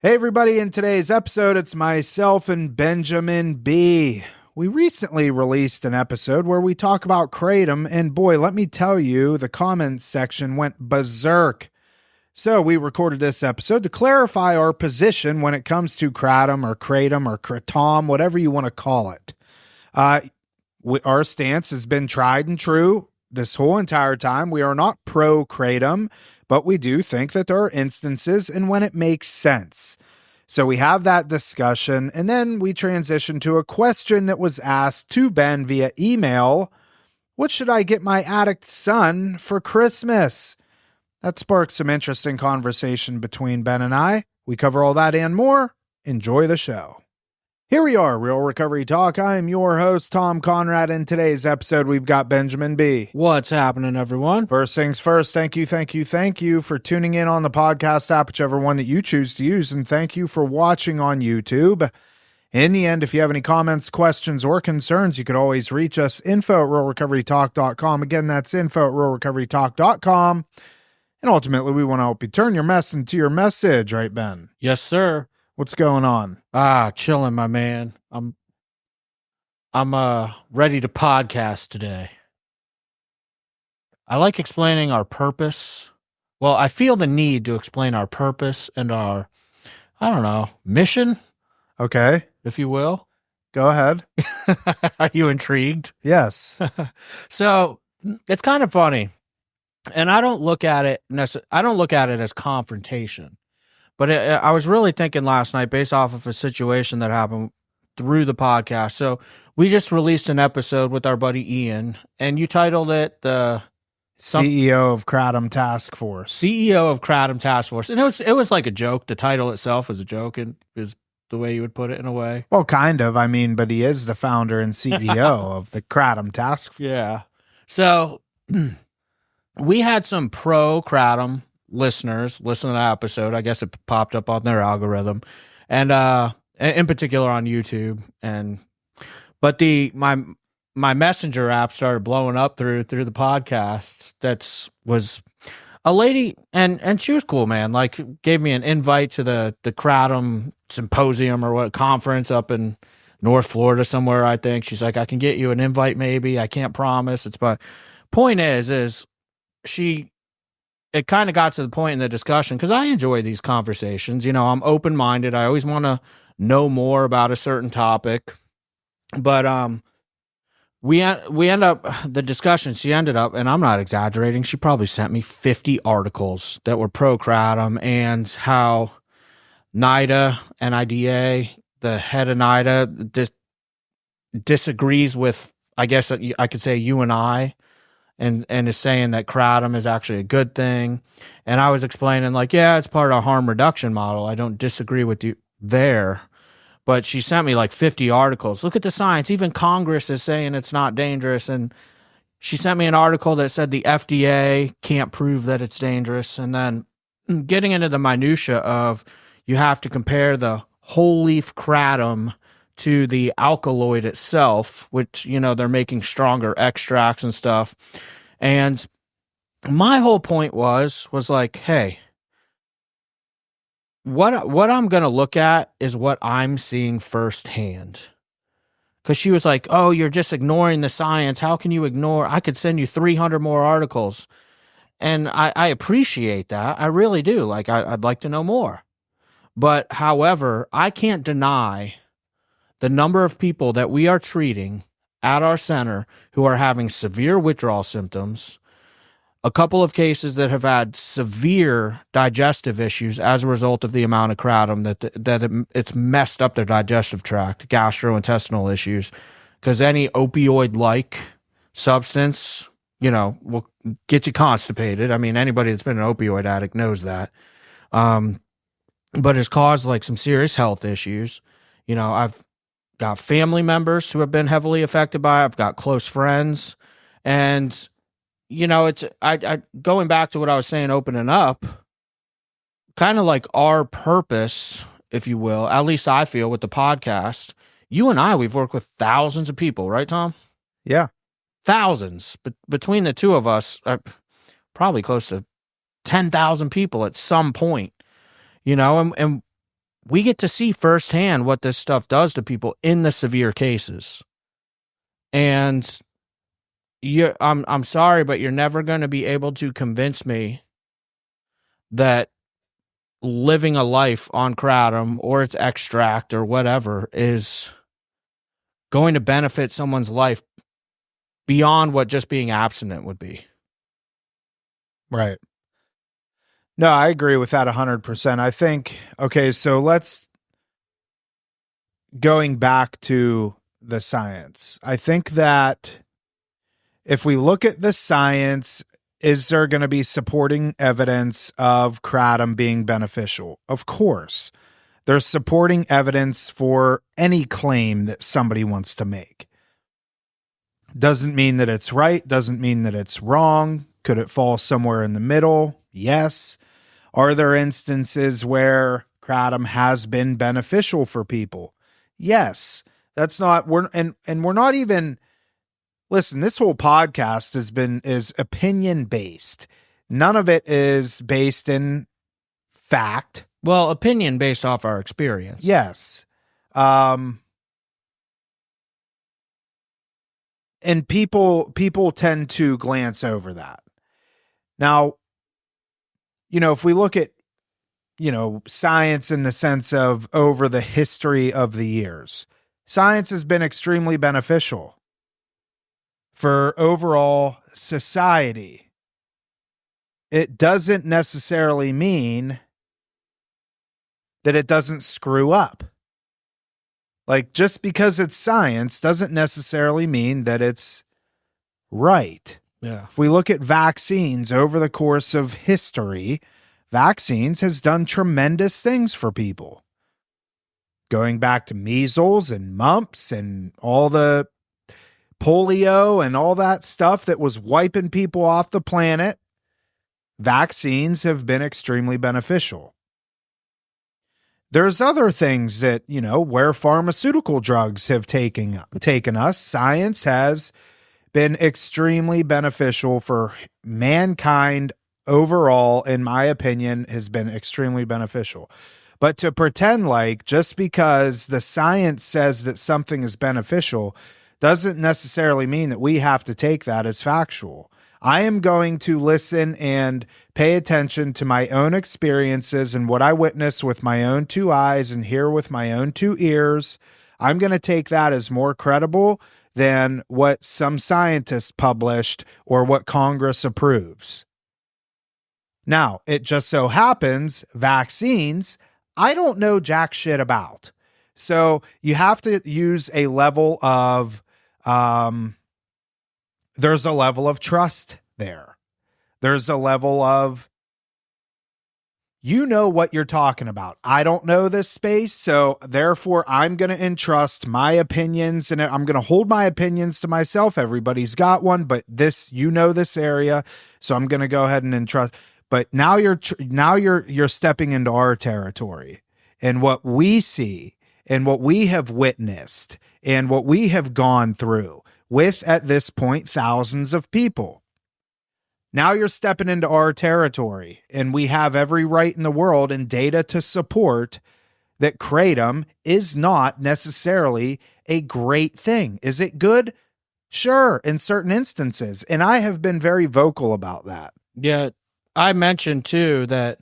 Hey everybody, in today's episode, it's myself and Benjamin B. We recently released an episode where we talk about Kratom, and boy, let me tell you, the comments section went berserk. So we recorded this episode to clarify our position when it comes to Kratom or Kratom, whatever you want to call it. Our stance has been tried and true this whole entire time. We are not pro-Kratom, but we do think that there are instances and when it makes sense. So we have that discussion, and then we transition to a question that was asked to Ben via email. What should I get my addict son for Christmas? That sparked some interesting conversation between Ben and I. We cover all that and more. Enjoy the show. Here we are, Real Recovery Talk. I am your host, Tom Conrad. In today's episode, we've got Benjamin B. What's happening, everyone? First things first, thank you for tuning in on the podcast app, whichever one that you choose to use, and thank you for watching on YouTube. In the end, if you have any comments, questions, or concerns, you could always reach us, info@realrecoverytalk.com. Again, that's info@realrecoverytalk.com. And ultimately, we want to help you turn your mess into your message, right, Ben? Yes, sir. What's going on? Chilling, my man. I'm ready to podcast today. I like explaining our purpose. Well, I feel the need to explain our purpose and our, mission, Okay, if you will. go ahead. Are you intrigued? Yes. So it's kind of funny, and I don't look at it as confrontation. But I was really thinking last night, based off of a situation that happened through the podcast. So we just released an episode with our buddy Ian, and you titled it the CEO of Kratom Task Force. CEO of Kratom Task Force, and it was like a joke. The title itself is a joke, and is the way you would put it in a way. Well, kind of. I mean, but he is the founder and CEO of the Kratom Task Force. Yeah. So we had some pro Kratom listeners listen to the episode. I guess it popped up on their algorithm, and in particular on YouTube. But my messenger app started blowing up through the podcast. Was a lady, and she was cool, man. Like, gave me an invite to the Kratom symposium or what conference up in North Florida somewhere. I think she's like, I can get you an invite, maybe. I can't promise. But point is it kind of got to the point in the discussion, because I enjoy these conversations. I'm open-minded. I always want to know more about a certain topic. But we end up, the discussion, she ended up, and I'm not exaggerating, she probably sent me 50 articles that were pro-Kratom, and how NIDA, NIDA, the head of NIDA, disagrees with, I guess I could say, you and I, and is saying that Kratom is actually a good thing. And I was explaining, like, yeah, it's part of a harm reduction model. I don't disagree with you there. But she sent me like 50 articles. Look at the science. Even Congress is saying it's not dangerous. And she sent me an article that said the FDA can't prove that it's dangerous. And then getting into the minutia of, you have to compare the whole leaf Kratom to the alkaloid itself, which, they're making stronger extracts and stuff. And my whole point was like, hey, what I'm going to look at is what I'm seeing firsthand. Because she was like, oh, you're just ignoring the science. How can you ignore? I could send you 300 more articles. And I appreciate that. I really do. Like, I'd like to know more. But however, I can't deny the number of people that we are treating at our center who are having severe withdrawal symptoms, a couple of cases that have had severe digestive issues as a result of the amount of Kratom, that it's messed up their digestive tract, gastrointestinal issues, because any opioid-like substance, will get you constipated. I mean, anybody that's been an opioid addict knows that. But it's caused like some serious health issues. I've got family members who have been heavily affected by it. I've got close friends. And, it's I going back to what I was saying, opening up, kind of like our purpose, if you will, at least I feel with the podcast. You and I, we've worked with thousands of people, right, Tom? Yeah. Thousands. But between the two of us, probably close to 10,000 people at some point, and we get to see firsthand what this stuff does to people in the severe cases. And I'm sorry, but you're never going to be able to convince me that living a life on kratom or its extract or whatever is going to benefit someone's life beyond what just being abstinent would be. Right. No, I agree with that 100%. I think, okay, so going back to the science. I think that if we look at the science, is there going to be supporting evidence of kratom being beneficial? Of course. There's supporting evidence for any claim that somebody wants to make. Doesn't mean that it's right, doesn't mean that it's wrong. Could it fall somewhere in the middle? Yes. Are there instances where kratom has been beneficial for people? Yes. That's not, we're not even, listen, this whole podcast is opinion based. None of it is based in fact. Well, opinion based off our experience. Yes. And people tend to glance over that. Now, if we look at, science in the sense of over the history of the years, science has been extremely beneficial for overall society. It doesn't necessarily mean that it doesn't screw up. Like, just because it's science doesn't necessarily mean that it's right. Yeah. If we look at vaccines over the course of history, vaccines has done tremendous things for people. Going back to measles and mumps and all the polio and all that stuff that was wiping people off the planet, vaccines have been extremely beneficial. There's other things that, where pharmaceutical drugs have taken us, science has been extremely beneficial for mankind overall, in my opinion, has been extremely beneficial. But to pretend like just because the science says that something is beneficial doesn't necessarily mean that we have to take that as factual. I am going to listen and pay attention to my own experiences and what I witness with my own two eyes and hear with my own two ears. I'm going to take that as more credible than what some scientist published or what Congress approves. Now, it just so happens, vaccines, I don't know jack shit about. So you have to use a level of, there's a level of trust there. There's a level of, what you're talking about. I don't know this space, so therefore I'm going to entrust my opinions, and I'm going to hold my opinions to myself. Everybody's got one, but this area, so I'm going to go ahead and entrust. But now you're stepping into our territory, and what we see and what we have witnessed and what we have gone through with, at this point, thousands of people. Now you're stepping into our territory, and we have every right in the world and data to support that kratom is not necessarily a great thing. Is it good? Sure, in certain instances. And I have been very vocal about that. Yeah, I mentioned too that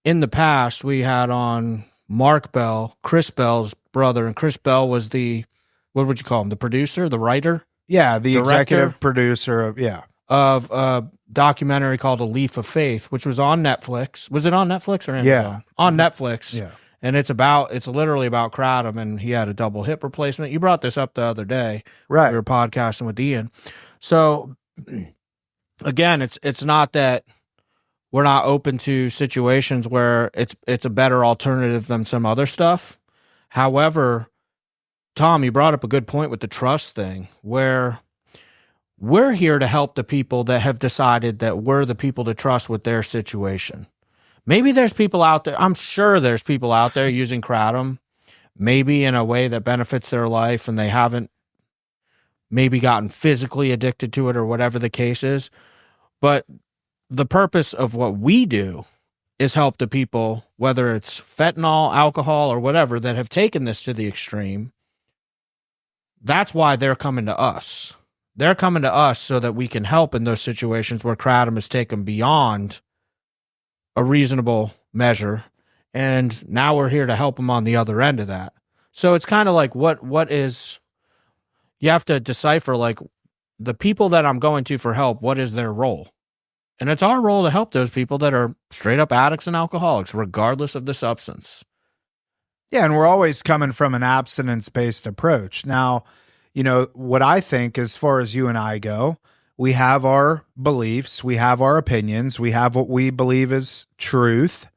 in the past we had on Mark Bell, Chris Bell's brother, and Chris Bell was the, what would you call him? The producer, the writer? Yeah, the director executive producer of a documentary called A Leaf of Faith, which was on Netflix. Was it on Netflix or Amazon? Yeah. On Netflix. Yeah. And it's literally about kratom, and he had a double hip replacement. You brought this up the other day. Right. We were podcasting with Ian. So again, it's not that we're not open to situations where it's a better alternative than some other stuff. However, Tom, you brought up a good point with the trust thing, where we're here to help the people that have decided that we're the people to trust with their situation. Maybe there's people out there, I'm sure there's people out there using kratom, maybe in a way that benefits their life, and they haven't maybe gotten physically addicted to it or whatever the case is. But the purpose of what we do is help the people, whether it's fentanyl, alcohol, or whatever, that have taken this to the extreme. That's why they're coming to us. They're coming to us so that we can help in those situations where kratom is taken beyond a reasonable measure. And now we're here to help them on the other end of that. So it's kind of like what is, you have to decipher, like, the people that I'm going to for help, what is their role? And it's our role to help those people that are straight up addicts and alcoholics, regardless of the substance. Yeah, and we're always coming from an abstinence-based approach. Now, you know, what I think, as far as you and I go, we have our beliefs, we have our opinions, we have what we believe is truth,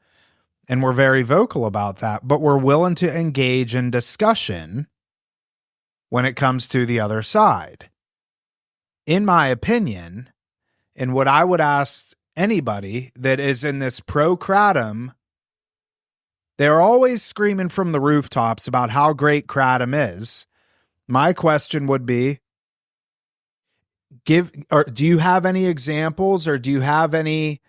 and we're very vocal about that, but we're willing to engage in discussion when it comes to the other side. In my opinion, and what I would ask anybody that is in this pro-kratom, they're always screaming from the rooftops about how great kratom is. My question would be, do you have any examples, or do you have anybody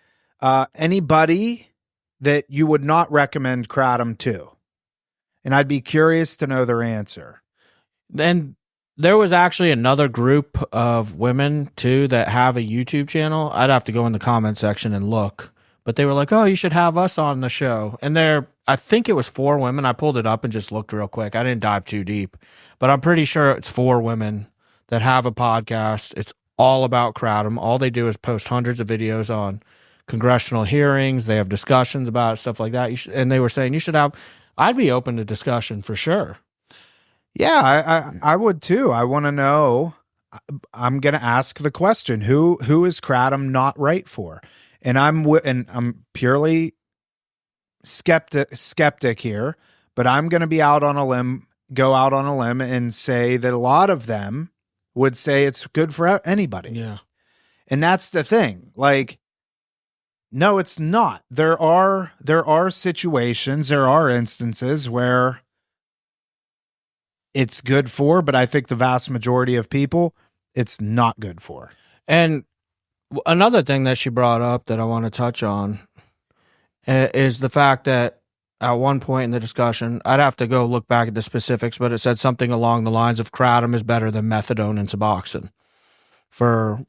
that you would not recommend kratom to? And I'd be curious to know their answer. And there was actually another group of women too that have a YouTube channel. I'd have to go in the comment section and look, but they were like, "Oh, you should have us on the show." And I think it was 4 women. I pulled it up and just looked real quick. I didn't dive too deep, but I'm pretty sure it's 4 women that have a podcast. It's all about kratom. All they do is post hundreds of videos on congressional hearings. They have discussions about it, stuff like that. And they were saying I'd be open to discussion for sure. Yeah, I would too. I want to know. I'm going to ask the question: who is kratom not right for? And I'm purely skeptic here, but I'm going to go out on a limb and say that a lot of them would say it's good for anybody. Yeah, and that's the thing. Like, no, it's not. There are situations, there are instances where it's good for, but I think the vast majority of people, it's not good for. And another thing that she brought up that I want to touch on is the fact that at one point in the discussion, I'd have to go look back at the specifics, but it said something along the lines of kratom is better than methadone and Suboxone for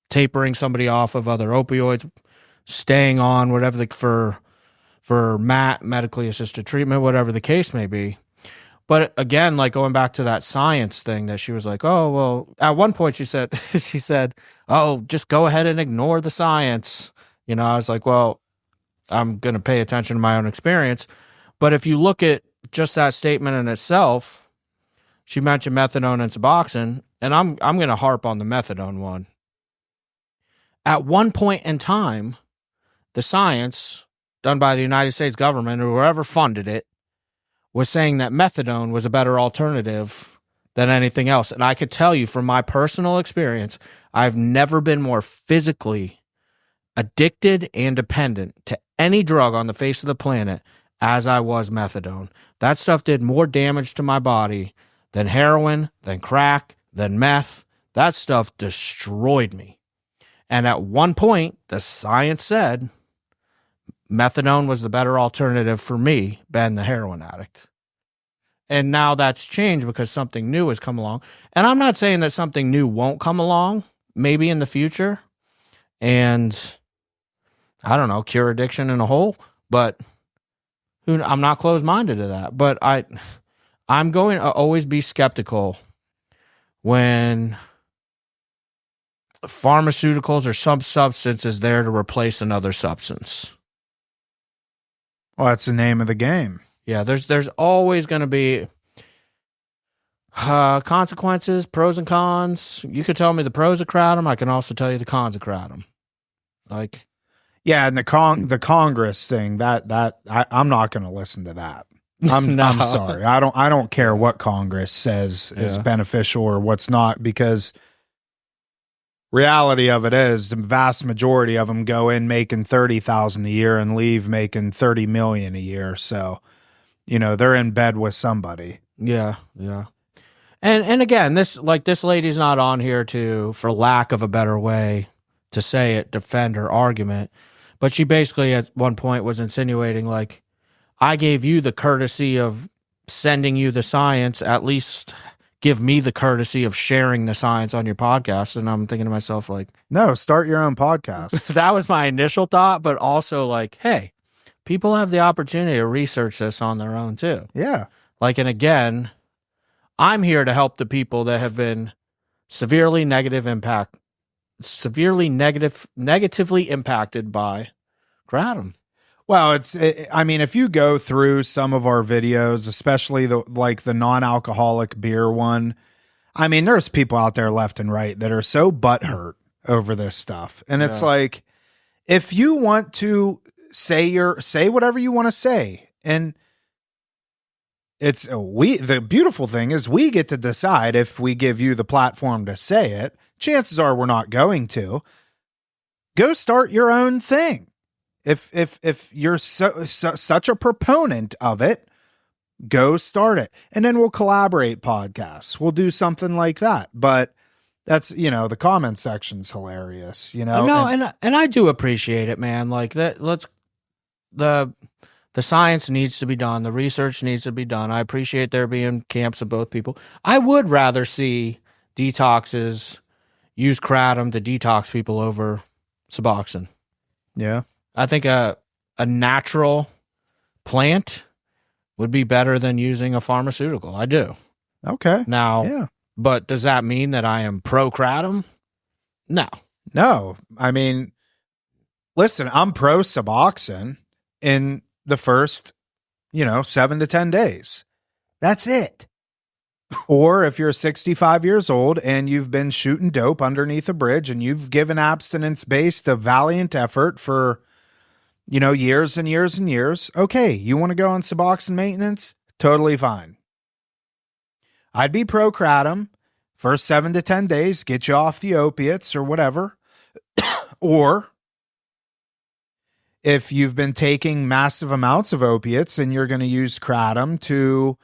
tapering somebody off of other opioids, staying on whatever for medically assisted treatment, whatever the case may be. But again, like going back to that science thing that she was like, "Oh, well," at one point she said, "Oh, just go ahead and ignore the science." You know, I was like, well, I'm going to pay attention to my own experience. But if you look at just that statement in itself, she mentioned methadone and Suboxone, and I'm going to harp on the methadone one. At one point in time, the science done by the United States government or whoever funded it was saying that methadone was a better alternative than anything else. And I could tell you from my personal experience, I've never been more physically addicted and dependent to any drug on the face of the planet as I was methadone. That stuff did more damage to my body than heroin, than crack, than meth. That stuff destroyed me. And at one point, the science said methadone was the better alternative for me than the heroin addict. And now that's changed because something new has come along. And I'm not saying that something new won't come along, maybe in the future, and I don't know, cure addiction in a whole, but I'm not closed-minded to that. But I'm going to always be skeptical when pharmaceuticals or some substance is there to replace another substance. Well, that's the name of the game. Yeah, there's always going to be consequences, pros and cons. You could tell me the pros of kratom. I can also tell you the cons of kratom. Like, yeah, and the Congress thing, that I'm not going to listen to that. I'm sorry. I don't care what Congress says is beneficial or what's not, because reality of it is the vast majority of them go in making $30,000 a year and leave making $30 million a year. So, you know, they're in bed with somebody. Yeah, yeah. And again, this lady's not on here to, for lack of a better way to say it, defend her argument. But she basically at one point was insinuating, like, I gave you the courtesy of sending you the science, at least give me the courtesy of sharing the science on your podcast. And I'm thinking to myself, like, no, start your own podcast. that was my initial thought, but also like, hey, people have the opportunity to research this on their own too. Yeah. Like, and again, I'm here to help the people that have been severely negatively impacted by Kratom. Well, I mean, if you go through some of our videos, especially the non-alcoholic beer one, I mean, there's people out there left and right that are so butthurt over this stuff. And it's like, if you want to say whatever you want to say, and the beautiful thing is we get to decide if we give you the platform to say it. Chances are we're not going to. Go start your own thing. If you're such a proponent of it, go start it. And then we'll collaborate podcasts. We'll do something like that. But that's, the comment section's hilarious, No, and I do appreciate it, man. Like that, the science needs to be done. The research needs to be done. I appreciate there being camps of both people. I would rather see detoxes use Kratom to detox people over Suboxone. Yeah. I think a natural plant would be better than using a pharmaceutical. I do. Okay. Now, yeah. But does that mean that I am pro Kratom? No. No. I mean, listen, I'm pro Suboxone in the first, 7 to 10 days. That's it. Or if you're 65 years old and you've been shooting dope underneath a bridge and you've given abstinence-based a valiant effort for, years and years and years, okay, you want to go on Suboxone maintenance? Totally fine. I'd be pro Kratom. First 7 to 10 days, get you off the opiates or whatever. Or if you've been taking massive amounts of opiates and you're going to use Kratom to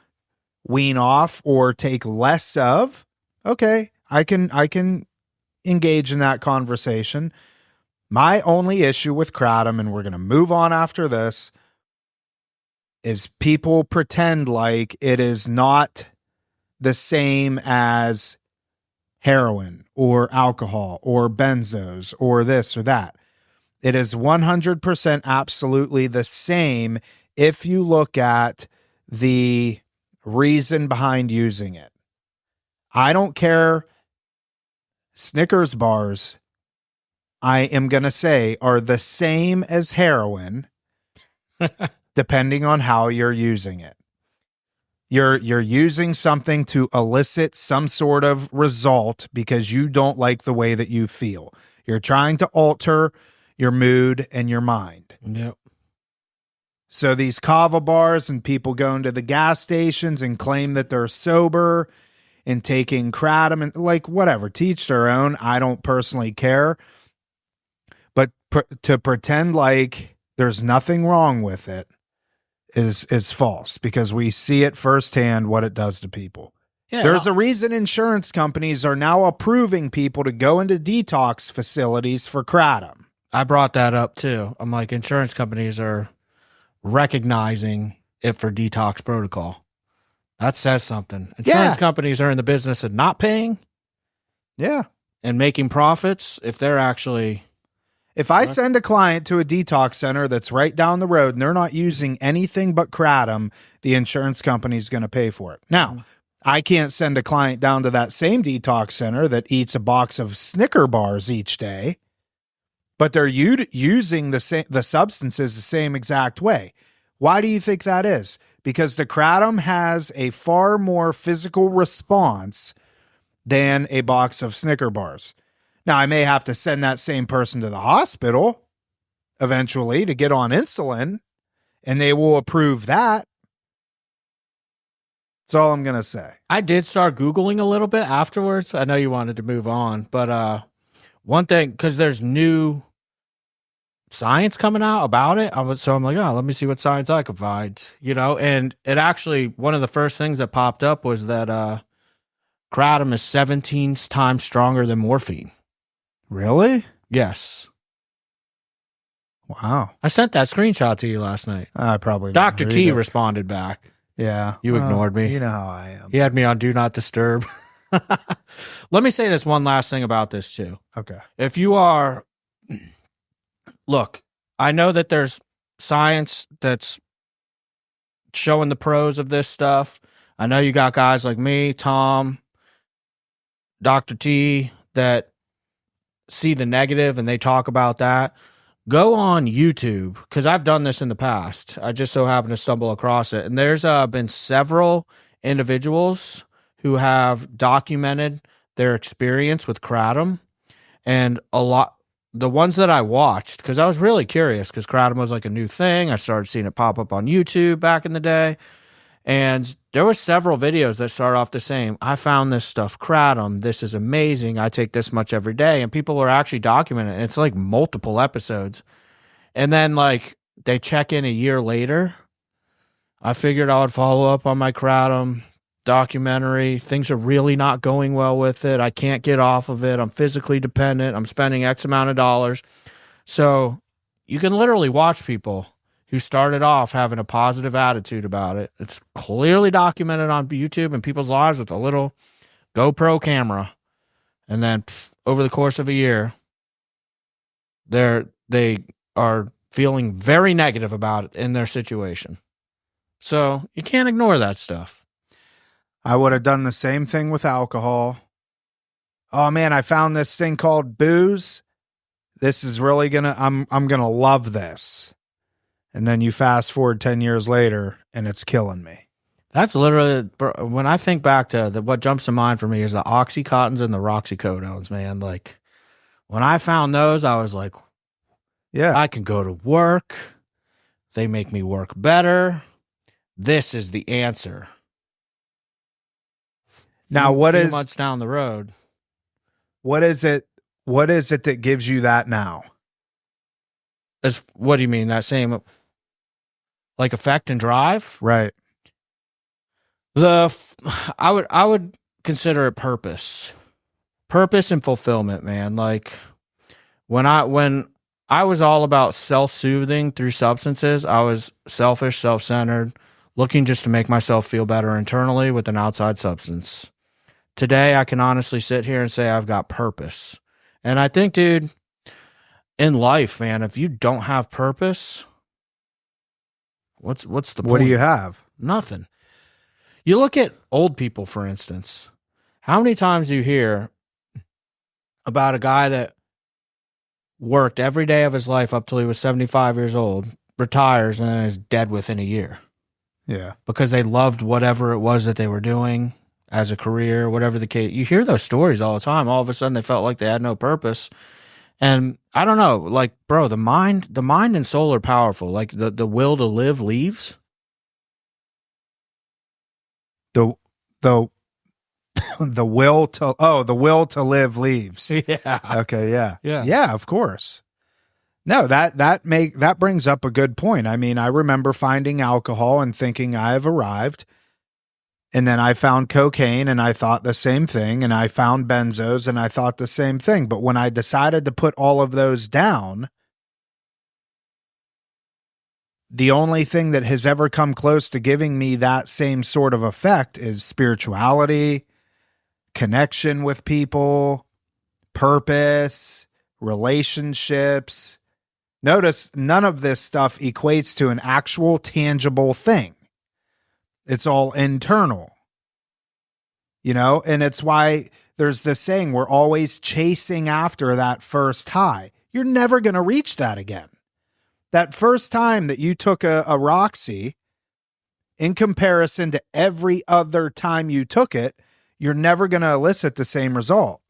wean off or take less of, okay, I can engage in that conversation. My only issue with Kratom, and we're going to move on after this, is people pretend like it is not the same as heroin or alcohol or benzos or this or that. It is 100% absolutely the same if you look at the reason behind using it. I don't care. Snickers bars, I am going to say, are the same as heroin depending on how you're using it. You're using something to elicit some sort of result because you don't like the way that you feel. You're trying to alter your mood and your mind. Yep. So these kava bars and people going to the gas stations and claim that they're sober and taking Kratom and whatever, teach their own. I don't personally care. But to pretend like there's nothing wrong with it is false, because we see it firsthand what it does to people. Yeah, there's a reason insurance companies are now approving people to go into detox facilities for Kratom. I brought that up too. I'm like, insurance companies are recognizing it for detox protocol. That says something. Insurance companies are in the business of not paying. Yeah. And making profits if they're actually... If I send a client to a detox center that's right down the road and they're not using anything but Kratom, the insurance company is going to pay for it. Now, I can't send a client down to that same detox center that eats a box of Snicker bars each day, but they're using the substances the same exact way. Why do you think that is? Because the Kratom has a far more physical response than a box of Snicker bars. Now, I may have to send that same person to the hospital eventually to get on insulin, and they will approve that. That's all I'm going to say. I did start Googling a little bit afterwards. I know you wanted to move on, but one thing, because there's new science coming out about it, so I'm like, let me see what science I could find, and it actually, one of the first things that popped up was that Kratom is 17 times stronger than morphine. Really? Yes. Wow. I sent that screenshot to you last night. I probably Dr. didn't T read it. responded back. Yeah. You ignored me. You know how I am. He had me on Do Not Disturb. Let me say this one last thing about this, too. Okay. If you are... Look, I know that there's science that's showing the pros of this stuff. I know you got guys like me, Tom, Dr. T, that see the negative and they talk about that. Go on YouTube, because I've done this in the past. I just so happened to stumble across it. And there's been several individuals who have documented their experience with Kratom. And the ones that I watched, because I was really curious, because Kratom was like a new thing. I started seeing it pop up on YouTube back in the day. And there were several videos that start off the same. I found this stuff, Kratom. This is amazing. I take this much every day. And people are actually documenting it. It's like multiple episodes. And then like they check in a year later. I figured I would follow up on my Kratom documentary. Things are really not going well with it. I can't get off of it. I'm physically dependent. I'm spending X amount of dollars. So you can literally watch people who started off having a positive attitude about it. It's clearly documented on YouTube and people's lives with a little GoPro camera. And then over the course of a year, they are feeling very negative about it in their situation. So you can't ignore that stuff. I would have done the same thing with alcohol. Oh man, I found this thing called booze. This is really I'm gonna love this. And then you fast forward 10 years later, and it's killing me. That's literally, when I think back to what jumps to mind for me is the Oxycontins and the Roxycodones, man. Like, when I found those, I was like, yeah, I can go to work. They make me work better. This is the answer. Now, a few months down the road? What is it that gives you that now? What do you mean? That same... like effect and drive? Right. I would consider it purpose and fulfillment, man. Like when I was all about self-soothing through substances, I was selfish, self-centered, looking just to make myself feel better internally with an outside substance. Today, I can honestly sit here and say I've got purpose. And I think, dude, in life, man, if you don't have purpose, what's the point? What do you have? Nothing. You look at old people, for instance. How many times do you hear about a guy that worked every day of his life up till he was 75 years old, retires, and then is dead within a year? Yeah. Because they loved whatever it was that they were doing as a career, whatever the case. You hear those stories all the time. All of a sudden, they felt like they had no purpose. And I don't know, like, bro, the mind and soul are powerful. Like the will to live leaves. The will to live leaves. Yeah. Okay. Yeah. Yeah. Yeah. Of course. No, that brings up a good point. I mean, I remember finding alcohol and thinking I have arrived. And then I found cocaine and I thought the same thing. And I found benzos and I thought the same thing. But when I decided to put all of those down, the only thing that has ever come close to giving me that same sort of effect is spirituality, connection with people, purpose, relationships. Notice none of this stuff equates to an actual tangible thing. It's all internal, and it's why there's this saying, we're always chasing after that first high. You're never going to reach that again. That first time that you took a Roxy, in comparison to every other time you took it, you're never going to elicit the same result.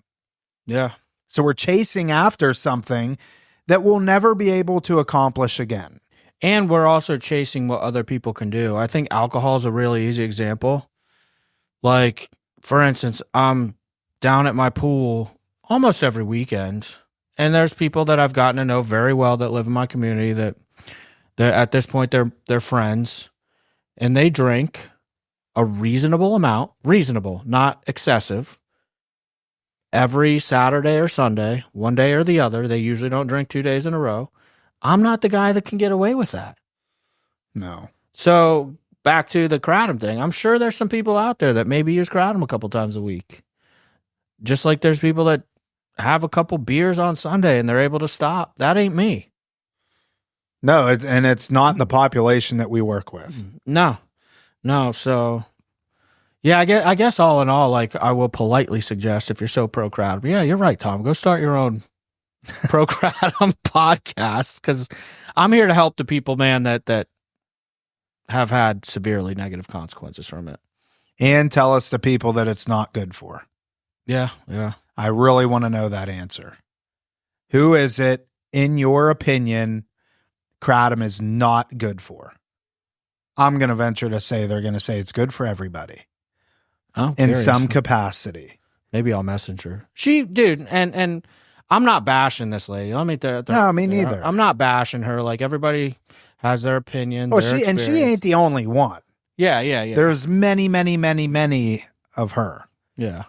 Yeah. So we're chasing after something that we'll never be able to accomplish again. And we're also chasing what other people can do. I think alcohol is a really easy example. Like, for instance, I'm down at my pool almost every weekend, and there's people that I've gotten to know very well that live in my community that at this point they're friends, and they drink a reasonable amount, not excessive, every Saturday or Sunday, one day or the other. They usually don't drink 2 days in a row. I'm not the guy that can get away with that. No. So back to the kratom thing. I'm sure there's some people out there that maybe use kratom a couple times a week. Just like there's people that have a couple beers on Sunday and they're able to stop. That ain't me. No, and it's not the population that we work with. No. So, yeah, I guess all in all, like, I will politely suggest, if you're so pro kratom, yeah, you're right, Tom. Go start your own pro kratom podcast, because I'm here to help the people, man, that have had severely negative consequences from it. And tell us the people that it's not good for. Yeah. I really want to know that answer. Who is it, in your opinion, kratom is not good for? I'm going to venture to say they're going to say it's good for everybody. Oh, in some capacity. Maybe I'll message her. Dude, and I'm not bashing this lady. Let me no, me neither. I'm not bashing her. Like, everybody has their opinion. Oh, she ain't the only one. Yeah. There's many of her. Yeah.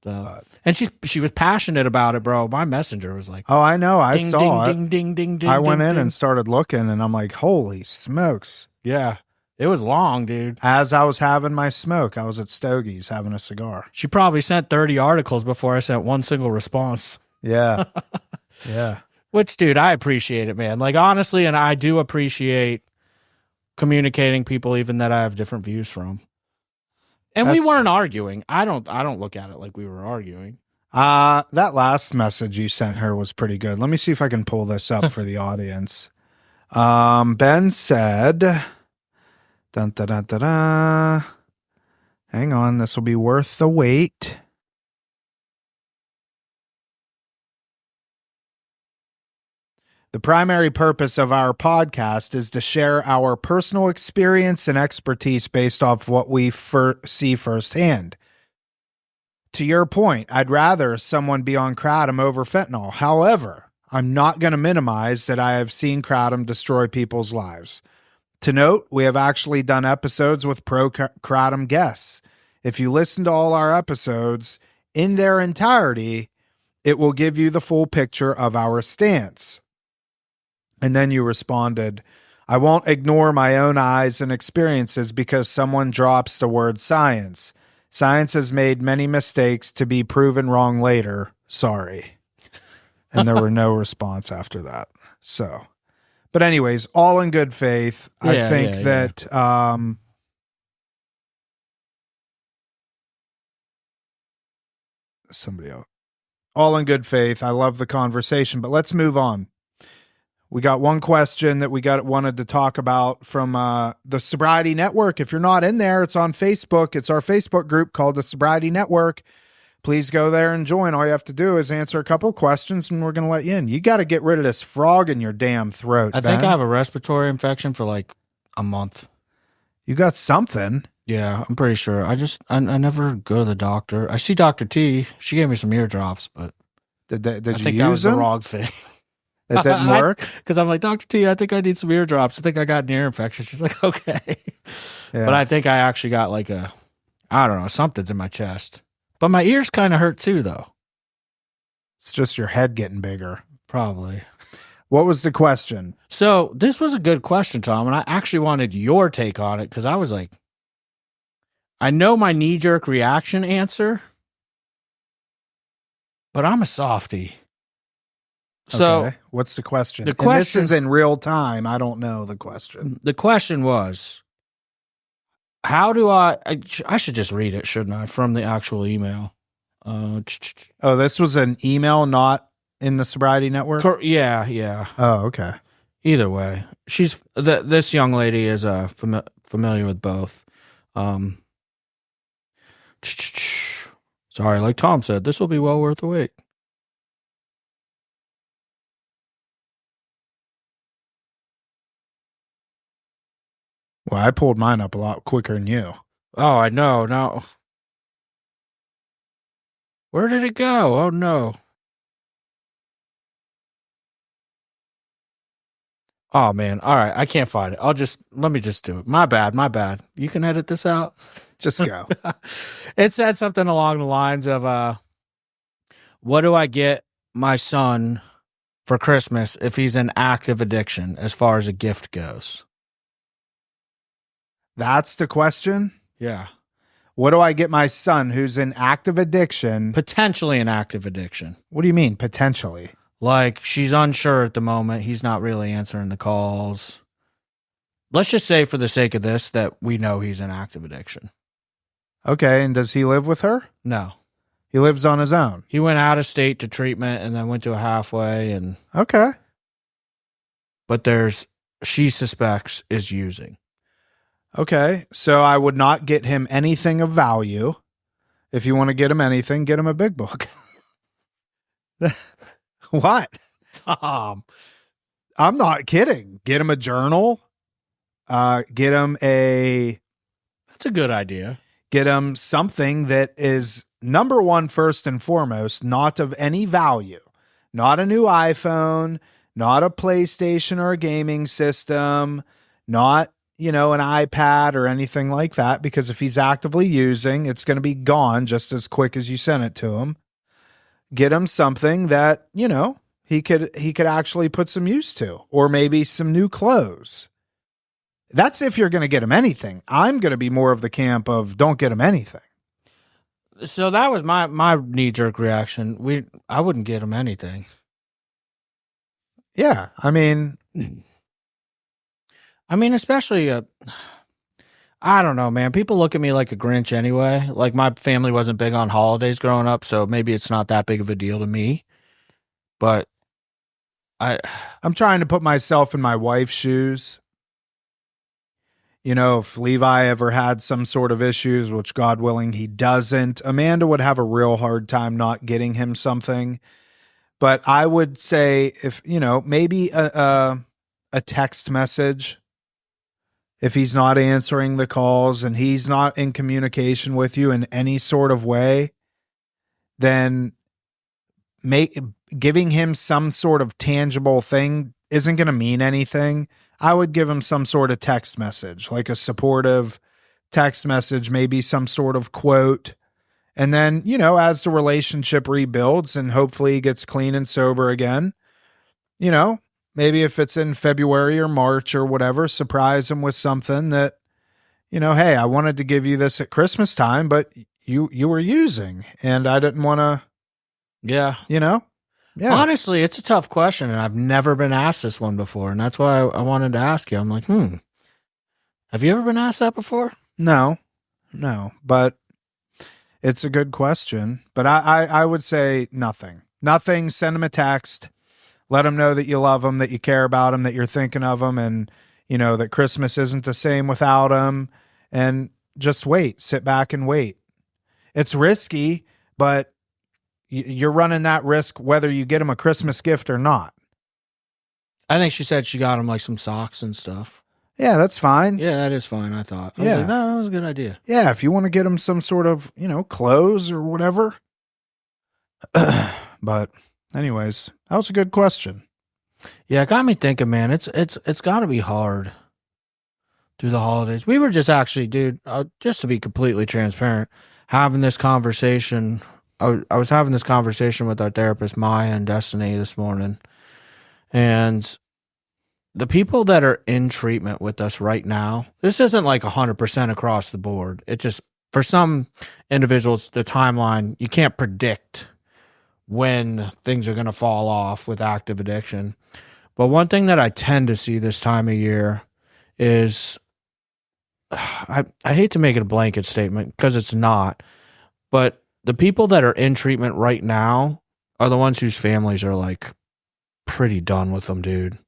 And she was passionate about it, bro. My messenger was like, oh, I know. I ding, saw ding, it. Ding. I went in and started looking, and I'm like, holy smokes. Yeah. It was long, dude. As I was having my smoke, I was at Stogie's having a cigar. She probably sent 30 articles before I sent one single response. Yeah. Yeah. Which, dude, I appreciate it, man. Like, honestly, and I do appreciate communicating people even that I have different views from. And we weren't arguing. I don't look at it like we were arguing. That last message you sent her was pretty good. Let me see if I can pull this up for the audience. Ben said, dun, da, da, da, da. Hang on, this will be worth the wait. The primary purpose of our podcast is to share our personal experience and expertise based off what we see firsthand. To your point, I'd rather someone be on kratom over fentanyl. However, I'm not going to minimize that I have seen kratom destroy people's lives. To note, we have actually done episodes with pro-kratom guests. If you listen to all our episodes in their entirety, it will give you the full picture of our stance. And then you responded, I won't ignore my own eyes and experiences because someone drops the word science. Science has made many mistakes to be proven wrong later. Sorry. And there were no response after that. So, but anyways, all in good faith. I think that, somebody else, all in good faith. I love the conversation, but let's move on. We got one question that wanted to talk about from the Sobriety Network. If you're not in there, it's on Facebook. It's our Facebook group called the Sobriety Network. Please go there and join. All you have to do is answer a couple of questions, and we're going to let you in. You got to get rid of this frog in your damn throat. I think I have a respiratory infection for like a month. You got something? Yeah, I'm pretty sure. I never go to the doctor. I see Dr. T. She gave me some ear drops, but did I you think use that was them? the wrong thing. It didn't work? Because I'm like, Dr. T, I think I need some ear drops. I think I got an ear infection. She's like, okay. Yeah. But I think I actually got like I don't know, something's in my chest. But my ears kind of hurt too, though. It's just your head getting bigger. Probably. What was the question? So this was a good question, Tom, and I actually wanted your take on it because I was like, I know my knee-jerk reaction answer, but I'm a softie. So okay. What's the question? The question, and this is in real time. I don't know the question. The question was, how do I should just read it, shouldn't I, from the actual email? Oh, this was an email, not in the Sobriety Network? Yeah. Oh, okay. Either way, this young lady is familiar with both. Sorry, like Tom said, this will be well worth the wait. Well, I pulled mine up a lot quicker than you. Oh, I know. Now, where did it go? Oh, no. Oh, man. All right. I can't find it. Let me just do it. My bad. You can edit this out. Just go. It said something along the lines of, what do I get my son for Christmas if he's in active addiction as far as a gift goes? That's the question? Yeah. What do I get my son who's in active addiction? Potentially an active addiction. What do you mean, potentially? Like, she's unsure at the moment. He's not really answering the calls. Let's just say, for the sake of this, that we know he's in active addiction. Okay, and does he live with her? No. He lives on his own? He went out of state to treatment and then went to a halfway. And okay. But she suspects is using. Okay, so I would not get him anything of value. If you want to get him anything, get him a big book. What? Tom. I'm not kidding. Get him a journal. Get him That's a good idea. Get him something that is, number one, first and foremost, not of any value. Not a new iPhone, not a PlayStation or a gaming system, not an iPad or anything like that, because if he's actively using, it's going to be gone just as quick as you sent it to him. Get him something that, he could actually put some use to, or maybe some new clothes. That's if you're going to get him anything. I'm going to be more of the camp of don't get him anything. So that was my knee-jerk reaction. I wouldn't get him anything. Yeah, I mean, especially, I don't know, man. People look at me like a Grinch anyway. Like, my family wasn't big on holidays growing up, so maybe it's not that big of a deal to me. But I'm trying to put myself in my wife's shoes. If Levi ever had some sort of issues, which God willing he doesn't, Amanda would have a real hard time not getting him something. But I would say if, maybe a text message, if he's not answering the calls and he's not in communication with you in any sort of way, then giving him some sort of tangible thing isn't going to mean anything. I would give him some sort of text message, like a supportive text message, maybe some sort of quote. And then, as the relationship rebuilds and hopefully he gets clean and sober again, maybe if it's in February or March or whatever, surprise him with something that, hey, I wanted to give you this at Christmas time, but you were using and I didn't want to, yeah. Yeah. Honestly, it's a tough question, and I've never been asked this one before, and that's why I wanted to ask you. I'm like, have you ever been asked that before? No, but it's a good question. But I would say nothing. Send him a text. Let him know that you love him, that you care about him, that you're thinking of him, and, that Christmas isn't the same without him. And just wait. Sit back and wait. It's risky, but you're running that risk whether you get him a Christmas gift or not. I think she said she got him like some socks and stuff. Yeah, that's fine. Yeah, that is fine, I thought. I was like, no, that was a good idea. Yeah, if you want to get him some sort of, clothes or whatever. But anyways, that was a good question. Yeah, it got me thinking, man. It's got to be hard through the holidays. We were just actually, dude, just to be completely transparent, having this conversation. I was having this conversation with our therapist, Maya and Destiny, this morning. And the people that are in treatment with us right now, this isn't like 100% across the board. It just, for some individuals, the timeline, you can't predict when things are going to fall off with active addiction. But one thing that I tend to see this time of year is, I hate to make it a blanket statement because it's not, but the people that are in treatment right now are the ones whose families are like pretty done with them, dude.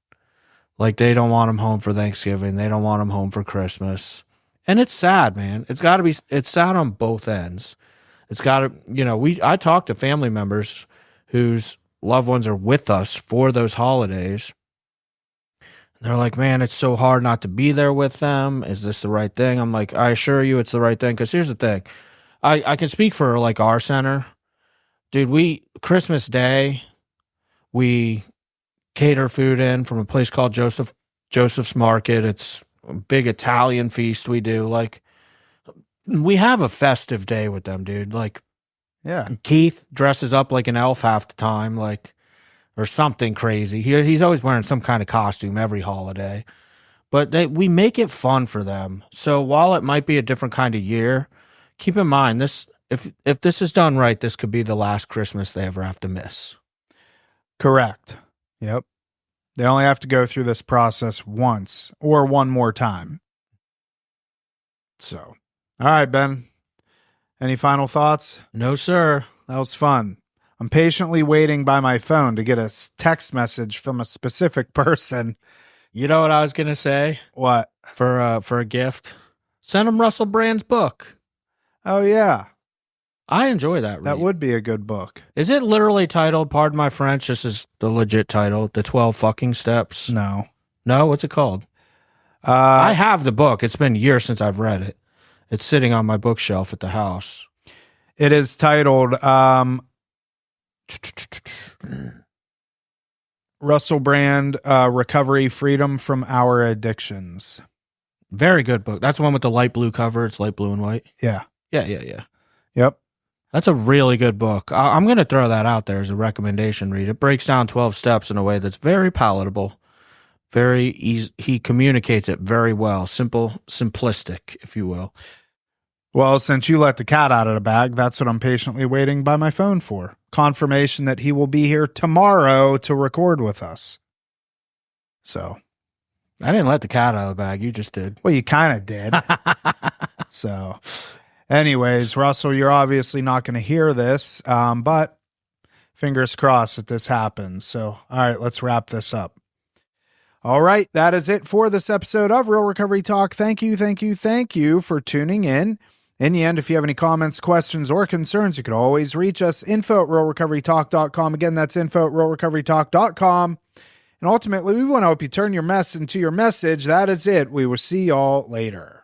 Like, they don't want them home for Thanksgiving. They don't want them home for Christmas. And it's sad, man. It's sad on both ends. It's got to, I talk to family members whose loved ones are with us for those holidays. And they're like, man, it's so hard not to be there with them. Is this the right thing? I'm like, I assure you it's the right thing. Because here's the thing. I can speak for like our center. Dude, Christmas Day, we cater food in from a place called Joseph's Market. It's a big Italian feast we do. Like, we have a festive day with them, dude. Like, yeah, Keith dresses up like an elf half the time. Like, or something crazy. He's always wearing some kind of costume every holiday. But we make it fun for them. So while it might be a different kind of year, keep in mind this: if this is done right, this could be the last Christmas they ever have to miss. Correct. Yep. They only have to go through this process once or one more time. So, all right, Ben. Any final thoughts? No, sir. That was fun. I'm patiently waiting by my phone to get a text message from a specific person. You know what I was going to say? What? For a gift? Send them Russell Brand's book. Oh, yeah. I enjoy that read. That would be a good book. Is it literally titled, pardon my French, this is the legit title, The 12 Fucking Steps? No. No? What's it called? I have the book. It's been years since I've read it. It's sitting on my bookshelf at the house. It is titled Russell Brand, Recovery, Freedom from Our Addictions. Very good book. That's the one with the light blue cover. It's light blue and white. Yeah. Yeah. Yep. That's a really good book. I'm going to throw that out there as a recommendation read. It breaks down 12 steps in a way that's very palatable, very easy. He communicates it very well. Simple, simplistic, if you will. Well, since you let the cat out of the bag, that's what I'm patiently waiting by my phone for. Confirmation that he will be here tomorrow to record with us. So. I didn't let the cat out of the bag. You just did. Well, you kind of did. So, anyways, Russell, you're obviously not going to hear this, but fingers crossed that this happens. So, all right, let's wrap this up. All right, that is it for this episode of Real Recovery Talk. Thank you for tuning in. In the end, if you have any comments, questions, or concerns, you can always reach us, info@realrecoverytalk.com. Again, that's info@realrecoverytalk.com. And ultimately, we want to help you turn your mess into your message. That is it. We will see y'all later.